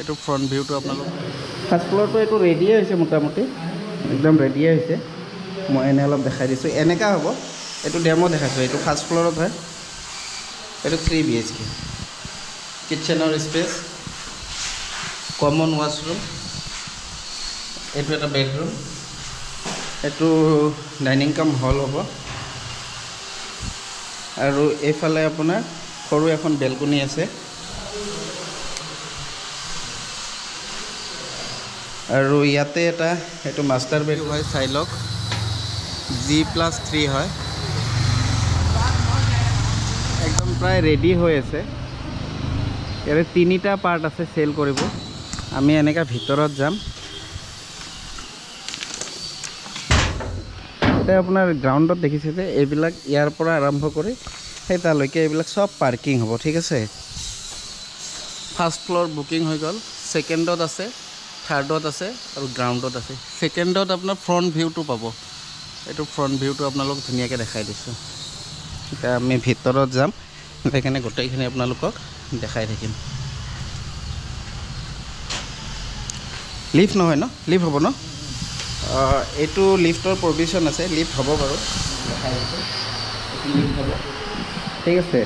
এইটো ফ্ৰণ্ট ভিউটো আপোনালোক ফাৰ্ষ্ট ফ্ল'ৰটো এইটো ৰেডিয়ে হৈছে মোটামুটি একদম ৰেডিয়ে হৈছে মই এনে অলপ দেখাই দিছোঁ এনেকুৱা হ'ব এইটো ডেমো দেখাইছোঁ এইটো ফাৰ্ষ্ট ফ্ল'ৰত হয় এইটো 3 BHK কিটচেনৰ স্পেচ কমন ৱাছৰুম এইটো এটা বেডৰুম এইটো ডাইনিং কাম হল হ'ব আৰু এইফালে আপোনাৰ সৰু এখন বেলকনি আছে আৰু ইয়াতে এটা এইটো মাষ্টাৰ বেডৰুম হয় চাই লওক G+3 হয় একদম প্ৰায় ৰেডি হৈ আছে ইয়াৰে 3টা পাৰ্ট আছে সেল কৰিব আমি এনেকা ভিতৰত যাম এটা আপোনাৰ গ্ৰাউণ্ডত দেখিছে যে এইবিলাক ইয়াৰ পৰা আৰম্ভ কৰি সেই তালৈকে এইবিলাক সব পাৰ্কিং হ'ব ঠিক আছে ফাৰ্ষ্ট ফ্লোৰ বুকিং হৈ গ'ল সেকেন্ডত আছে থাৰ্ডত আছে আৰু গ্ৰাউণ্ডত আছে সেকেন্ডত আপোনাৰ ফ্ৰণ্ট ভিউটো পাব এইটো ফ্ৰণ্ট ভিউটো আপোনালোক ধুনীয়াকৈ দেখাই দিছোঁ এতিয়া আমি ভিতৰত যাম সেইকাৰণে গোটেইখিনি আপোনালোকক দেখাই থাকিম লিফ্ট নহয় ন লিফ্ট হ'ব ন এইটো লিফ্টৰ প্ৰভিজন আছে লিফ্ট হ'ব বাৰু দেখাই দিছোঁ লিফ্ট হ'ব ঠিক আছে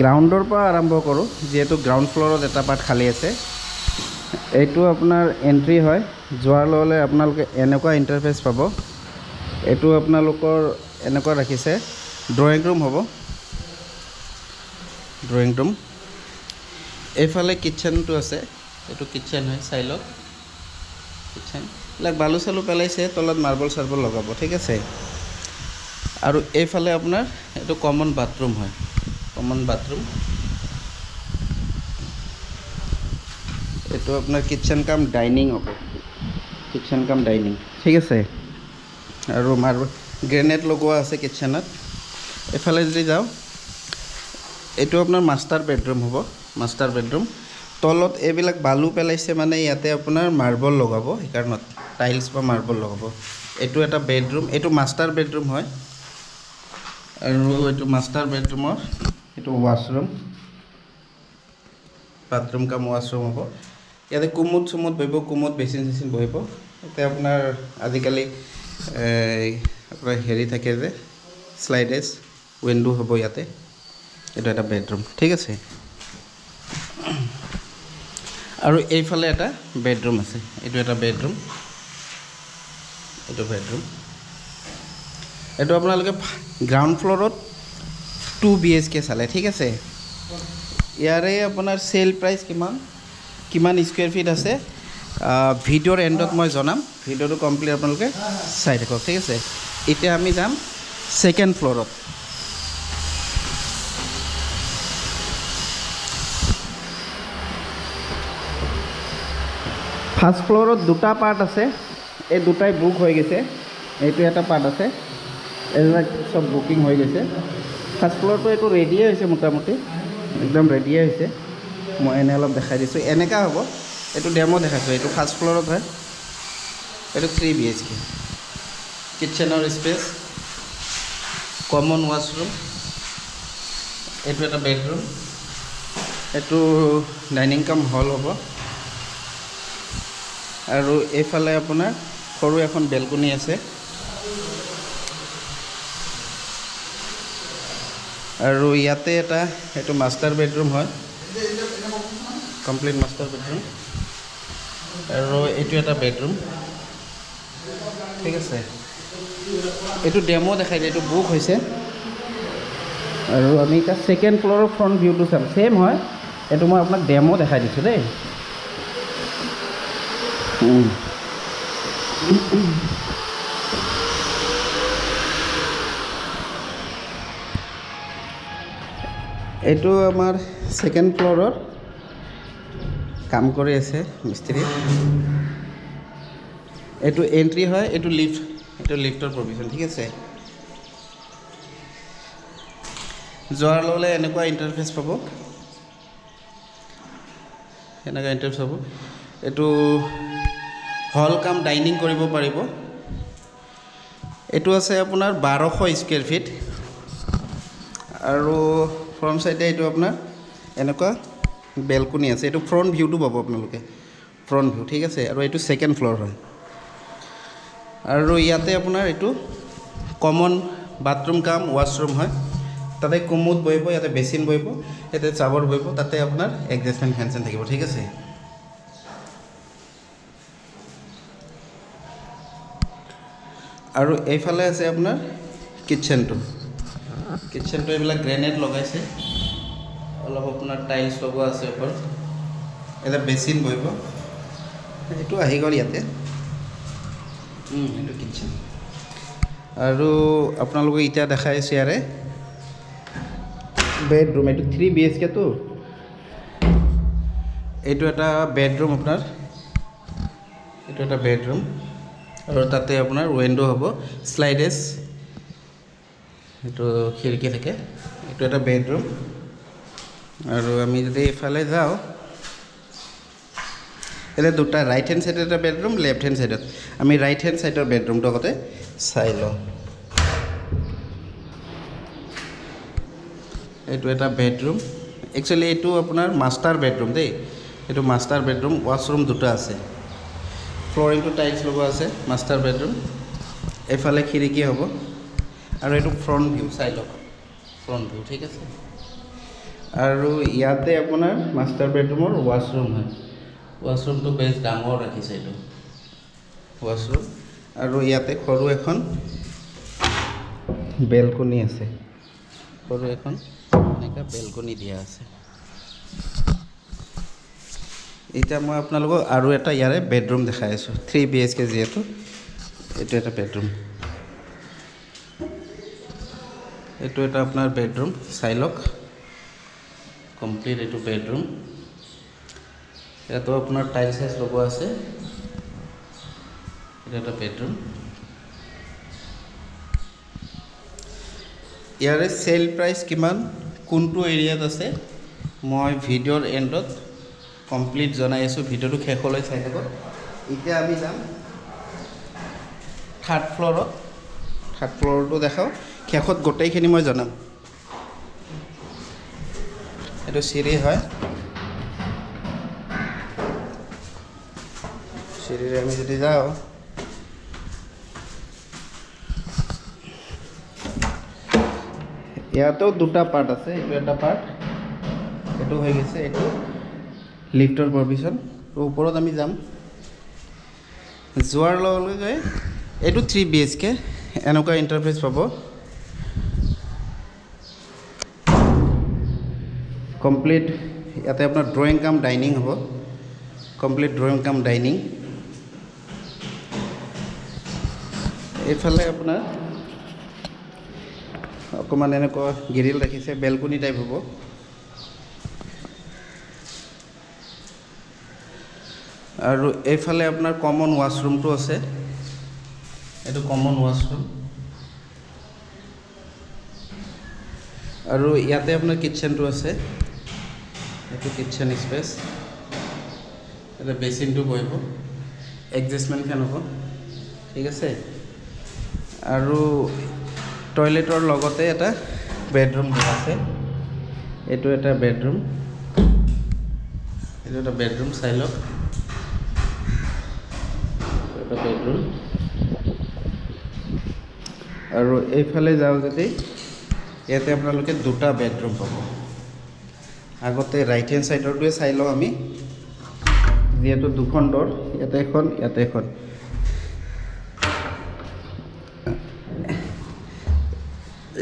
গ্ৰাউণ্ডৰ পৰা আৰম্ভ কৰোঁ যিহেতু গ্ৰাউণ্ড ফ্ল'ৰত এটা পাৰ্ট খালী আছে এইটো আপোনাৰ এন্ট্ৰি হয় যোৱাৰ লগে আপোনালোকে এনেকুৱা ইণ্টাৰফেচ পাব এইটো আপোনালোকৰ এনেকুৱা ৰাখিছে ড্ৰয়িং ৰুম হ'ব ড্ৰয়িং ৰুম এইফালে কিটচেনটো আছে এইটো কিটচেন হয় চাই লওক কিটচেন এইবিলাক বালু চালু পেলাইছে তলত মাৰ্বল চাৰ্বল লগাব ঠিক আছে আৰু এইফালে আপোনাৰ এইটো কমন বাথৰুম হয় কমন বাথৰুম এইটো আপোনাৰ কিটচেন কাম ডাইনিং হ'ব কিটচেন কাম ডাইনিং ঠিক আছে আৰু মাৰ্বল গ্ৰেনেড লগোৱা আছে কিটচেনত এইফালে যদি যাওঁ এইটো আপোনাৰ মাষ্টাৰ বেডৰুম হ'ব মাষ্টাৰ বেডৰুম তলত এইবিলাক বালু পেলাইছে মানে ইয়াতে আপোনাৰ মাৰ্বল লগাব সেইকাৰণত টাইলছ বা মাৰ্বল লগাব এইটো এটা বেডৰুম এইটো মাষ্টাৰ বেডৰুম হয় আৰু এইটো মাষ্টাৰ বেডৰুমৰ এইটো ৱাছৰুম বাথৰুম কাম ৱাছৰুম হ'ব ইয়াতে কুমুদ চুমুদ বহিব কুমুদ বেচিন চেচিন বহিব এতিয়া আপোনাৰ আজিকালি আপোনাৰ হেৰি থাকে যে স্লাইডেছ উইণ্ডো হ'ব ইয়াতে এইটো এটা বেডৰুম ঠিক আছে আৰু এইফালে এটা বেডৰুম আছে এইটো এটা বেডৰুম এইটো বেডৰুম এইটো আপোনালোকে গ্ৰাউণ্ড ফ্ল'ৰত 2 BHK চালে ঠিক আছে ইয়াৰে আপোনাৰ সেল প্ৰাইস কিমান স্কয়াৰ ফিট আছে ভিডিঅ'ৰ এণ্ডত মই জনাম ভিডিঅ'টো কমপ্লিট আপোনালোকে চাই থাকক ঠিক আছে এতিয়া আমি যাম সেকেন্ড ফ্ল'ৰত ফাৰ্ষ্ট ফ্ল'ৰত দুটা পাৰ্ট আছে এই দুটাই বুক হৈ গৈছে এইটো এটা পাৰ্ট আছে এইবিলাক সব বুকিং হৈ গৈছে ফাৰ্ষ্ট ফ্ল'ৰটো এইটো ৰেডিয়ে হৈছে মোটামুটি একদম ৰেডিয়ে হৈছে মই এনে অলপ দেখাই দিছোঁ এনেকুৱা হ'ব এইটো ডেমো দেখাইছোঁ এইটো ফাৰ্ষ্ট ফ্ল'ৰত হয় এইটো 3 BHK কিটচেনৰ স্পেচ কমন ৱাছৰুম এইটো এটা বেডৰুম এইটো ডাইনিং কাম হল হ'ব আৰু এইফালে আপোনাৰ সৰু এখন বেলকনি আছে আৰু ইয়াতে এটা এইটো মাষ্টাৰ বেডৰুম হয় কমপ্লিট মাষ্টাৰ বেডৰুম আৰু এইটো এটা বেডৰুম ঠিক আছে এইটো ডেমো দেখাই দিয়ে এইটো বুক হৈছে আৰু আমি এটা সেকেন্ড ফ্ল'ৰৰ ফ্ৰণ্ট ভিউটো চাম সেম হয় এইটো মই আপোনাক ডেমো দেখাই দিছোঁ দেই এইটো আমাৰ সেকেন্ড ফ্ল'ৰৰ কাম কৰি আছে মিস্ত্ৰী এইটো এন্ট্ৰি হয় এইটো লিফ্টৰ প্ৰভিজন ঠিক আছে যোৱাৰ লগে এনেকুৱা ইণ্টাৰফেচ পাব এনেকুৱা ইণ্টাৰফেচ পাব এইটো হল কাম ডাইনিং কৰিব পাৰিব এইটো আছে আপোনাৰ 1200 স্কয়াৰ ফিট আৰু ফ্ৰণ্ট সাইডে এইটো আপোনাৰ এনেকুৱা বেলকনি আছে এইটো ফ্ৰণ্ট ভিউটো পাব আপোনালোকে ফ্ৰণ্ট ভিউ ঠিক আছে আৰু এইটো ছেকেণ্ড ফ্ল'ৰ হয় আৰু ইয়াতে আপোনাৰ এইটো কমন বাথৰুম কাম ৱাছৰুম হয় তাতে কুমুদ বহিব ইয়াতে বেচিন বহিব ইয়াতে চাবৰ বহিব তাতে আপোনাৰ এডজাষ্টমেণ্ট ফেন চেন থাকিব ঠিক আছে আৰু এইফালে আছে আপোনাৰ কিটচেনটো এইবিলাক গ্ৰেনেড লগাইছে অলপ আপোনাৰ টাইলছ লগোৱা আছে ওপৰত এটা বেচিন বহিব এইটো আহি গ'ল ইয়াতে এইটো কিটচেন আৰু আপোনালোকে এতিয়া দেখাইছে ইয়াৰে বেডৰুম এইটো 3 BHK টো এইটো এটা বেডৰুম আপোনাৰ এইটো এটা বেডৰুম আৰু তাতে আপোনাৰ উইন্ডো হ'ব স্লাইডেছ এইটো খিৰিকী থাকে এইটো এটা বেডৰুম আৰু আমি যদি এফালে যাওঁ এটা দুটা ৰাইট হেণ্ড সাইডত এটা বেডৰুম লেফট হেণ্ড সাইডত আমি ৰাইট হেণ্ড সাইডৰ বেডৰুমটো আগতে চাই লওঁ এইটো এটা বেডৰুম একচুয়ালি এইটো আপোনাৰ মাষ্টাৰ বেডৰুম দেই এইটো মাষ্টাৰ বেডৰুম ৱাছৰুম দুটা আছে ফ্লোৰিংটো টাইলছ লগোৱা আছে মাষ্টাৰ বেডৰুম এফালে খিৰিকী হ'ব আৰু এইটো ফ্ৰণ্ট ভিউ চাই লওক ফ্ৰণ্ট ভিউ ঠিক আছে আৰু ইয়াতে আপোনাৰ মাষ্টাৰ বেডৰুমৰ ৱাছৰুম হয় ৱাছৰুমটো বেছ ডাঙৰ ৰাখিছে এইটো ৱাছৰুম আৰু ইয়াতে সৰু এখন বেলকনি আছে সৰু এখন এনেকা বেলকনি দিয়া আছে এতিয়া মই আপোনালোকক আৰু এটা ইয়াৰে বেডৰুম দেখাই আছোঁ 3 BHK যিহেতু এইটো এটা বেডৰুম এইটো এটা আপোনাৰ বেডৰুম চাই লওক কমপ্লিট এইটো বেডৰুম ইয়াতো আপোনাৰ টাইলছ লগোৱা আছে এটা এটা বেডৰুম ইয়াৰে সেল প্ৰাইস কিমান কোনটো এৰিয়াত আছে মই ভিডিঅ'ৰ এণ্ডত কমপ্লিট জনাই আছোঁ ভিডিঅ'টো শেষলৈ চাই থাকক এতিয়া আমি যাম থাৰ্ড ফ্ল'ৰটো দেখাওঁ শেষত গোটেইখিনি মই জনাম এইটো চিৰি হয় চিৰিৰে আমি যদি যাওঁ ইয়াতেও দুটা পাৰ্ট আছে এইটো এটা পাৰ্ট এইটো হৈ গৈছে এইটো লিফ্টৰ প্ৰভিজন ওপৰত আমি যাম যোৱাৰ লগে লগে এইটো 3 BHK এনেকুৱা ইণ্টাৰফেচ পাব কমপ্লিট ইয়াতে আপোনাৰ ড্ৰয়িং কাম ডাইনিং হ'ব কমপ্লিট ড্ৰয়িং কাম ডাইনিং এইফালে আপোনাৰ অকণমান এনেকুৱা গিৰিল ৰাখিছে বেলকনি টাইপ হ'ব আৰু এইফালে আপোনাৰ কমন ৱাছৰুমটো আছে এইটো কমন ৱাছৰুম আৰু ইয়াতে আপোনাৰ কিটচেনটো আছে এইটো কিটচেন স্পেচ এটা বেচিনটো বহিব এডজাষ্টমেণ্ট ফেন হ'ব ঠিক আছে আৰু টয়লেটৰ লগতে এটা বেডৰুম আছে এইটো এটা বেডৰুম চাই লওক এটা বেডৰুম আৰু এইফালে যাওঁ যদি ইয়াতে আপোনালোকে দুটা বেডৰুম পাব আগতে ৰাইট হেণ্ড সাইডৰটোৱে চাই লওঁ আমি যিহেতু দুখন ডোৰ ইয়াতে এখন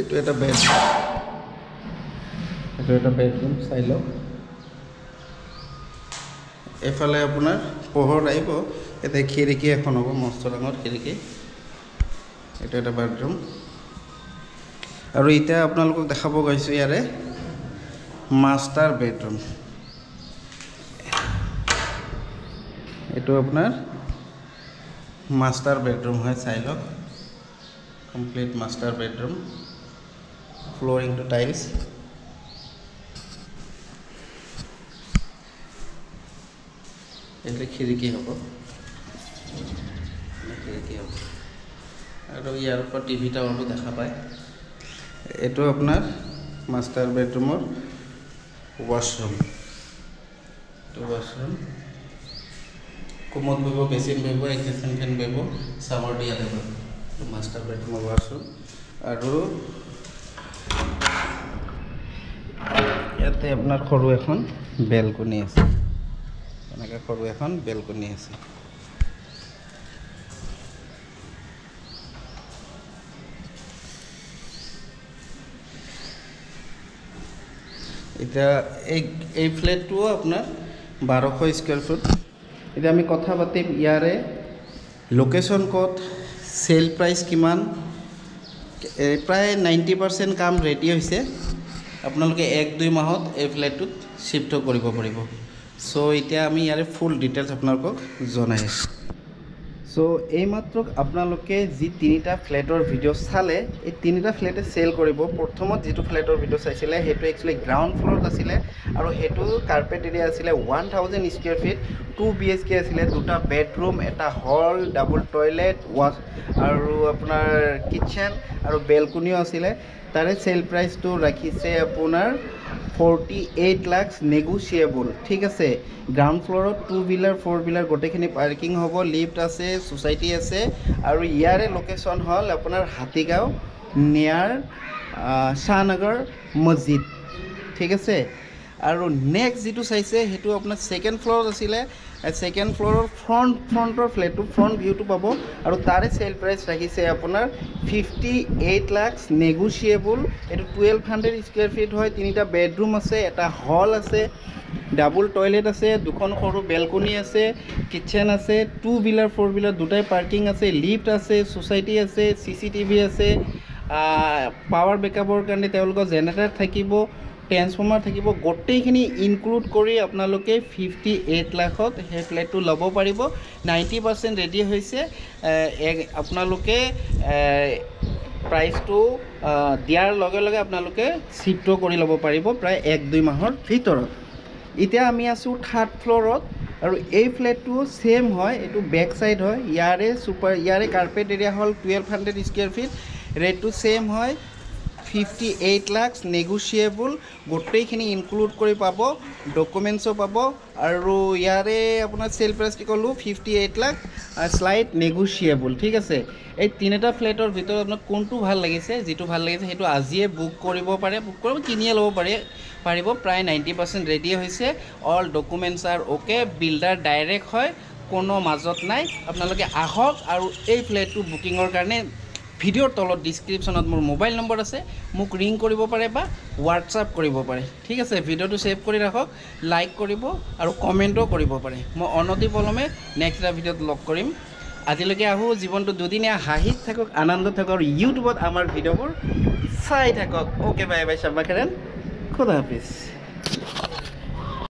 এইটো এটা বেডৰুম চাই লওক এইফালে আপোনাৰ পোহৰ আহিব ইয়াতে খিৰিকী এখন হ'ব মস্ত ডাঙৰ খিৰিকী এইটো এটা বেডৰুম আৰু এতিয়া আপোনালোকক দেখাব গৈছোঁ ইয়াৰে মাষ্টাৰ বেডৰুম এইটো আপোনাৰ মাষ্টাৰ বেডৰুম হয় চাই লওক complete master bedroom flooring to tiles এইটো খিৰিকী হ'ব আৰু ইয়াৰ পৰা টিভি টাৱাৰটো দেখা পায় এইটো আপোনাৰ মাষ্টাৰ বেডৰুমৰ ৱাছৰুম টু বাথৰুম কোমত বহিব বেচিন বহিব এক্সিষ্টেণ্ট ফেন বহিব চাৱাৰ দি ইয়াতে বহিব মাষ্টাৰ বেডৰুমৰ বাথৰুম আৰু ইয়াতে আপোনাৰ সৰু এখন বেলকনি আছে এনেকৈ সৰু এখন বেলকনি আছে এতিয়া এই ফ্লেটটোও আপোনাৰ 1200 স্কুৱেৰ ফুট এতিয়া আমি কথা পাতিম ইয়াৰে লোকেশ্যন ক'ত চেল প্ৰাইচ কিমান প্ৰায় 90% কাম ৰেডি হৈছে আপোনালোকে 1-2 মাহত এই ফ্লেটটোত শিফ্ট কৰিব পাৰিব সো এতিয়া আমি ইয়াৰে ফুল ডিটেইলছ আপোনালোকক জনাই আছোঁ সো এইমাত্ৰ আপোনালোকে যি তিনিটা ফ্লেটৰ ভিডিঅ' চালে এই তিনিটা ফ্লেটে চেল কৰিব প্ৰথমত যিটো ফ্লেটৰ ভিডিঅ' চাইছিলে সেইটো একচুৱেলি গ্ৰাউণ্ড ফ্ল'ৰত আছিলে আৰু সেইটো কাৰ্পেট এৰিয়া আছিলে 1000 স্কুৱেৰ ফিট 2 BHK আছিলে দুটা বেডৰুম এটা হল ডাবল টয়লেট ৱাছ আৰু আপোনাৰ কিটচেন আৰু বেলকনিও আছিলে তাৰে চেল প্ৰাইচটো ৰাখিছে আপোনাৰ 48 লাখ নেগোচিয়েবল ঠিক আছে গ্ৰাউণ্ড ফ্ল'ৰত 2 হুইলাৰ 4 হুইলাৰ গোটেইখিনি পাৰ্কিং হ'ব লিফ্ট আছে সোসাইটি আছে আৰু ইয়াৰে লোকেশ্যন হ'ল আপোনাৰ হাতীগাঁও নিয়াৰ শাহনগৰ মছজিদ ঠিক আছে আৰু নেক্সট যিটো চাইছে সেইটো আপোনাৰ ছেকেণ্ড ফ্ল'ৰত আছিলে ছেকেণ্ড ফ্ল'ৰৰ ফ্ৰণ্টৰ ফ্লেটটো ফ্ৰণ্ট ভিউটো পাব আৰু তাৰে চেল প্ৰাইচ ৰাখিছে আপোনাৰ 58 লাখ নেগোচিয়েবল এইটো 1200 স্কুৱেৰ ফিট হয় তিনিটা বেডৰুম আছে এটা হল আছে ডাবল টয়লেট আছে দুখন সৰু বেলকনি আছে কিটচেন আছে 2 হুইলাৰ 4 হুইলাৰ দুটাই পাৰ্কিং আছে লিফ্ট আছে সোসাইটি আছে CCTV আছে পাৱাৰ বেকআপৰ কাৰণে তেওঁলোকৰ জেনেৰেটৰ থাকিব ট্ৰেন্সফৰ্মাৰ থাকিব গোটেইখিনি ইনক্লুড কৰি আপোনালোকে 58 লাখত সেই ফ্লেটটো ল'ব পাৰিব 90% ৰেডি হৈছে আপোনালোকে প্ৰাইচটো দিয়াৰ লগে লগে আপোনালোকে শিফ্ট কৰি ল'ব পাৰিব প্ৰায় 1-2 মাহৰ ভিতৰত এতিয়া আমি আছোঁ থাৰ্ড ফ্ল'ৰত আৰু এই ফ্লেটটো সেম হয় এইটো বেক সাইড হয় ইয়াৰে কাৰ্পেট এৰিয়া হ'ল 1200 স্কুৱেৰ ফিট ৰেটটো সেম হয় 58 লাখ নেগোচিয়েবল গোটেইখিনি ইনক্লুড কৰি পাব ডকুমেণ্টছো পাব আৰু ইয়াৰে আপোনাৰ চেল প্ৰাইচ কি ক'লোঁ 58 লাখ স্লাইড নেগোচিয়েবল ঠিক আছে এই তিনিটা ফ্লেটৰ ভিতৰত আপোনাক কোনটো ভাল লাগিছে যিটো ভাল লাগিছে সেইটো আজিয়ে বুক কৰিব পাৰে বুক কৰিব কিনিয়ে ল'ব পাৰিব প্ৰায় 90% ৰেডি হৈছে all documents R okay builder direct হয় কোনো মাজত নাই আপোনালোকে আহক আৰু এই ফ্লেটটো বুকিঙৰ কাৰণে ভিডিঅ'ৰ তলত ডিছক্ৰিপশ্যনত মোৰ মোবাইল নম্বৰ আছে মোক ৰিং কৰিব পাৰে বা হোৱাটছআপ কৰিব পাৰে ঠিক আছে ভিডিঅ'টো ছেভ কৰি ৰাখক লাইক কৰিব আৰু কমেণ্টো কৰিব পাৰে মই অনতি পলমে নেক্সট এটা ভিডিঅ'ত লগ কৰিম আজিলৈকে আহোঁ জীৱনটো দুদিনীয়া হাঁহিত থাকক আনন্দত থাকক আৰু ইউটিউবত আমাৰ ভিডিঅ'বোৰ চাই থাকক অ'কে বাই বাই চাবা খেৰেন খুদা হাফিজ